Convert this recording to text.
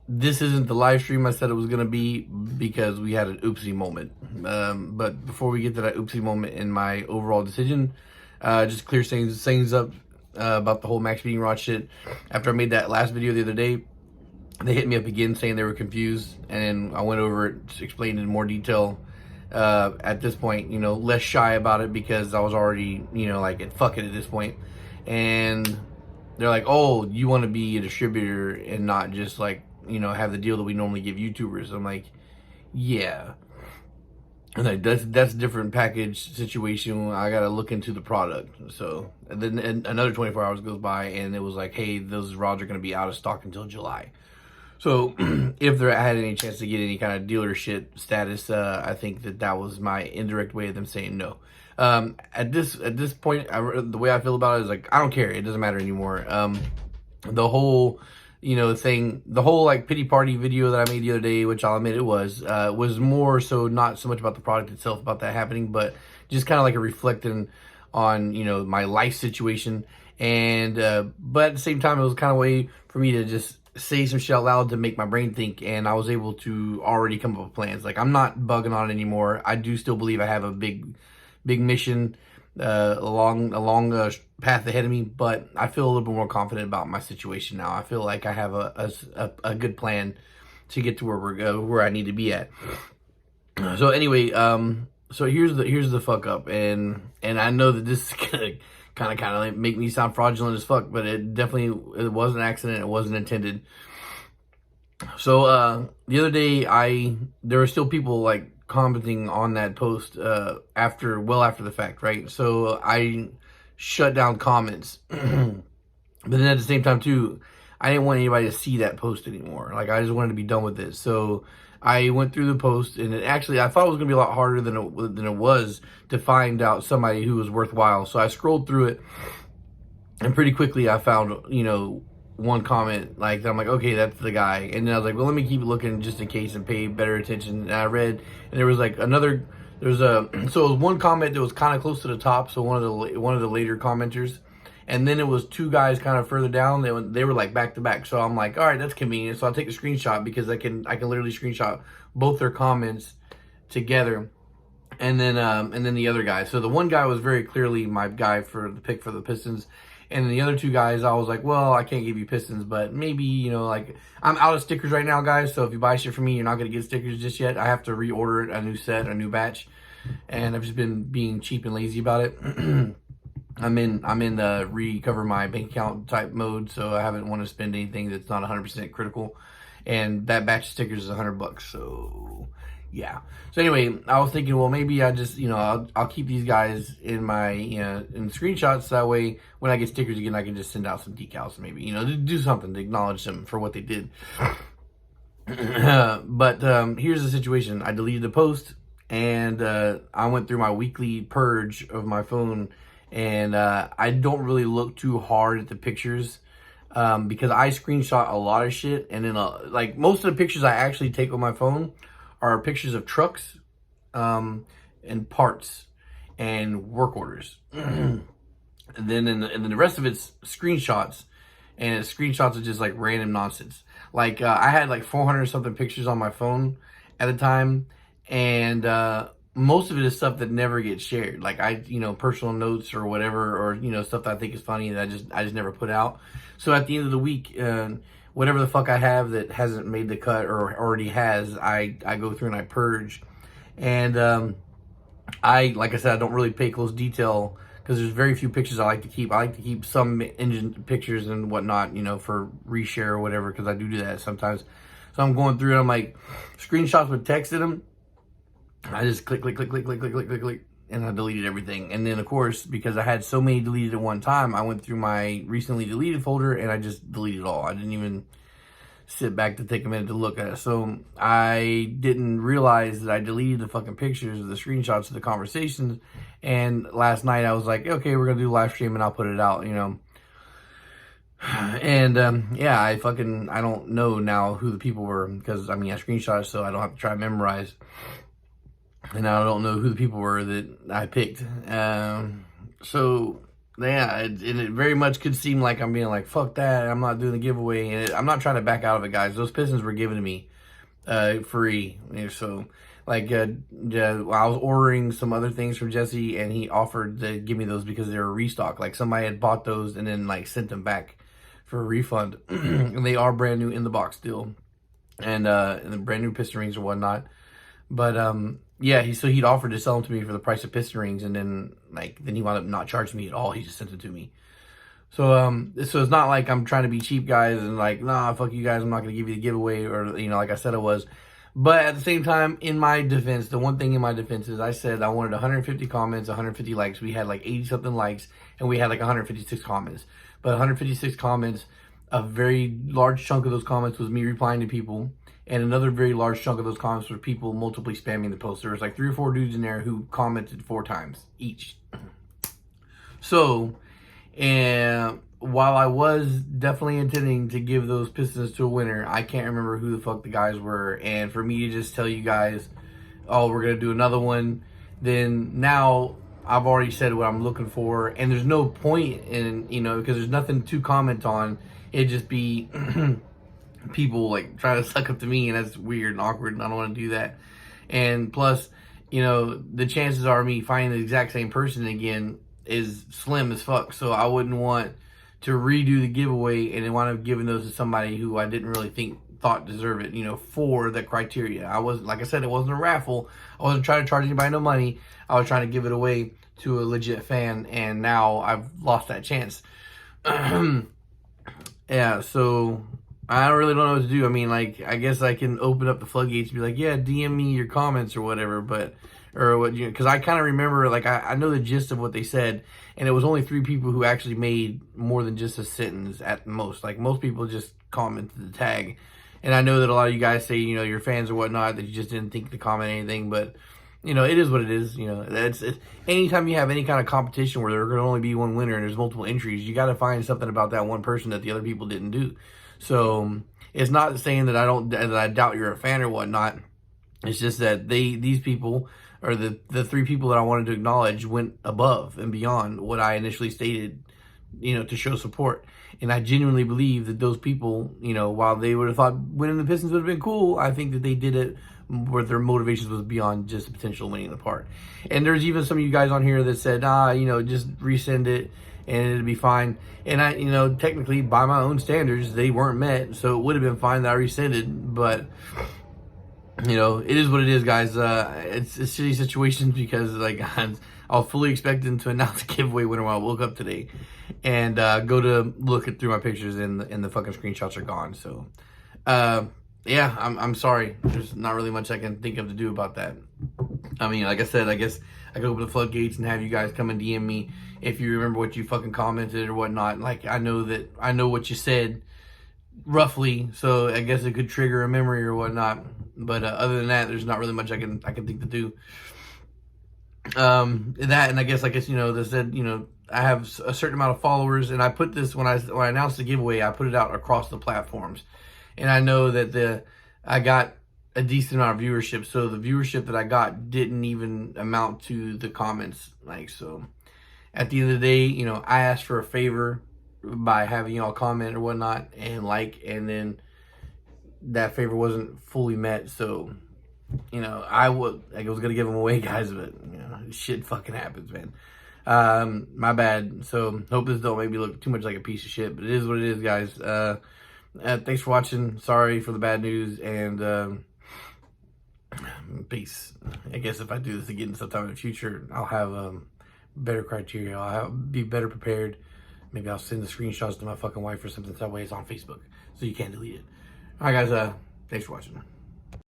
this isn't the live stream I said it was going to be because we had an oopsie moment. But before we get to that oopsie moment in my overall decision, just clear things up about the whole Max Beating Rod shit. After I made that last video the other day, they hit me up again saying they were confused, and I went over it, explained in more detail. At this point, less shy about it because I was already, like, fuck it at this point. And they're like, oh, you want to be a distributor and not just like, have the deal that we normally give YouTubers. I'm like, yeah. And like, that's a different package situation. I got to look into the product. So and then another 24 hours goes by and it was like, hey, those rods are going to be out of stock until July. So if there had any chance to get any kind of dealership status, I think that was my indirect way of them saying no. At this point, the way I feel about it is like, I don't care. It doesn't matter anymore. The whole, thing, the whole like pity party video that I made the other day, which I'll admit it was more so not so much about the product itself, about that happening, but just kind of like a reflecting on, my life situation. And, but at the same time, it was kind of a way for me to just say some shit out loud to make my brain think, and I was able to already come up with plans. Like, I'm not bugging on it anymore. I do still believe I have a big mission along a path ahead of me, but I feel a little bit more confident about my situation now. I feel like I have a good plan to get to where I need to be at. So anyway, so here's the fuck up, and I know that this is gonna kind of like make me sound fraudulent as fuck, but it was an accident. It wasn't intended. So the other day, there were still people like commenting on that post after the fact, right? So I shut down comments, but then at the same time too, I didn't want anybody to see that post anymore. Like, I just wanted to be done with it. So I went through the post, and I thought it was gonna be a lot harder than it was to find out somebody who was worthwhile. So I scrolled through it, and pretty quickly I found, one comment like that. I'm like, okay, that's the guy. And then I was like, well, let me keep looking just in case and pay better attention. And I read, and there was like so it was one comment that was kind of close to the top. So one of the later commenters, and then it was two guys kind of further down. They were like back to back. So I'm like, all right, that's convenient. So I'll take a screenshot because I can literally screenshot both their comments together. And then the other guy. So the one guy was very clearly my guy for the pick for the Pistons. And the other two guys, I was like, well, I can't give you Pistons, but maybe, like, I'm out of stickers right now, guys. So if you buy shit from me, you're not going to get stickers just yet. I have to reorder it, a new set, a new batch. And I've just been being cheap and lazy about it. I'm in the recover my bank account type mode, so I haven't want to spend anything that's not 100% critical. And that batch of stickers is $100, so yeah. So anyway, I was thinking, well, maybe I just, I'll keep these guys in my, in screenshots. That way, when I get stickers again, I can just send out some decals, maybe, do something to acknowledge them for what they did. But here's the situation. I deleted the post, and I went through my weekly purge of my phone, and I don't really look too hard at the pictures. Because I screenshot a lot of shit, and then like most of the pictures I actually take with my phone are pictures of trucks, and parts, and work orders. And then the rest of it's screenshots, and it's screenshots of just like random nonsense. Like I had like 400 something pictures on my phone at a time, and most of it is stuff that never gets shared. Like personal notes or whatever, or stuff that I think is funny that I just never put out. So at the end of the week, whatever the fuck I have that hasn't made the cut or already has, I go through and I purge. And like I said, I don't really pay close detail because there's very few pictures I like to keep. I like to keep some engine pictures and whatnot, for reshare or whatever, because I do that sometimes. So I'm going through and I'm like, screenshots with text in them. I just click, and I deleted everything. And then, of course, because I had so many deleted at one time, I went through my recently deleted folder and I just deleted it all. I didn't even sit back to take a minute to look at it. So I didn't realize that I deleted the fucking pictures of the screenshots of the conversations. And last night I was like, okay, we're going to do a live stream and I'll put it out, And yeah, I don't know now who the people were because, I screenshot it so I don't have to try to memorize. And I don't know who the people were that I picked. So Yeah, and it very much could seem like I'm being like, fuck that, I'm not doing the giveaway. And I'm not trying to back out of it, guys. Those Pistons were given to me free. So, like, I was ordering some other things from Jesse, and he offered to give me those because they were restock. Like, somebody had bought those and then, like, sent them back for a refund. And they are brand new in the box still. And the brand new piston rings or whatnot. But yeah, he'd offered to sell them to me for the price of piston rings, and then he wound up not charging me at all. He just sent it to me. So so it's not like I'm trying to be cheap, guys, and like, nah, fuck you guys, I'm not gonna give you the giveaway, or like I said I was. But at the same time, in my defense, the one thing in my defense is I said I wanted 150 comments, 150 likes. We had like 80 something likes, and we had like 156 comments. But 156 comments, a very large chunk of those comments was me replying to people. And another very large chunk of those comments were people multiply spamming the post. There was like 3 or 4 dudes in there who commented 4 times each. So, and while I was definitely intending to give those Pistons to a winner, I can't remember who the fuck the guys were. And for me to just tell you guys, oh, we're going to do another one, then now I've already said what I'm looking for. And there's no point in, because there's nothing to comment on. It'd just be people like trying to suck up to me, and that's weird and awkward, and I don't want to do that. And plus, the chances are me finding the exact same person again is slim as fuck. So I wouldn't want to redo the giveaway and then wind up giving those to somebody who I didn't really thought deserve it, for the criteria. I wasn't, like I said, it wasn't a raffle. I wasn't trying to charge anybody no money. I was trying to give it away to a legit fan, and now I've lost that chance. Yeah, so I really don't know what to do. I mean, like, I guess I can open up the floodgates and be like, yeah, DM me your comments or whatever, because I kind of remember, like, I know the gist of what they said, and it was only 3 people who actually made more than just a sentence at most. Like, most people just commented the tag, and I know that a lot of you guys say, you're fans or whatnot, that you just didn't think to comment anything, but, it is what it is. It's anytime you have any kind of competition where there can only be one winner and there's multiple entries, you got to find something about that one person that the other people didn't do. So it's not saying that I doubt you're a fan or whatnot. It's just that these people, or the 3 people that I wanted to acknowledge, went above and beyond what I initially stated, to show support. And I genuinely believe that those people, while they would have thought winning the Pistons would have been cool, I think that they did it where their motivations was beyond just the potential winning the part. And there's even some of you guys on here that said, just resend it and it'd be fine. And I, technically by my own standards, they weren't met. So it would have been fine that I rescinded, but it is what it is, guys. It's a shitty situation because like I was fully expecting to announce a giveaway winner when I woke up today, and go to look through my pictures and the fucking screenshots are gone. So, yeah, I'm sorry. There's not really much I can think of to do about that. I mean, like I said, I guess I could open the floodgates and have you guys come and DM me if you remember what you fucking commented or whatnot. Like, I know what you said roughly, so I guess it could trigger a memory or whatnot. But other than that, there's not really much I can think to do. That, and I guess they said, I have a certain amount of followers, and I put this when I announced the giveaway, I put it out across the platforms, and I know that I got a decent amount of viewership. So the viewership that I got didn't even amount to the comments. Like, so at the end of the day, I asked for a favor by having y'all comment or whatnot and and then that favor wasn't fully met. So, I was gonna give them away, guys, but shit fucking happens, man. My bad. So hope this don't make me look too much like a piece of shit, but it is what it is, guys. Thanks for watching. Sorry for the bad news, and peace. I guess if I do this again sometime in the future, I'll have better criteria. Be better prepared. Maybe I'll send the screenshots to my fucking wife or something. That way it's on Facebook, so you can't delete it. All right, guys. Thanks for watching.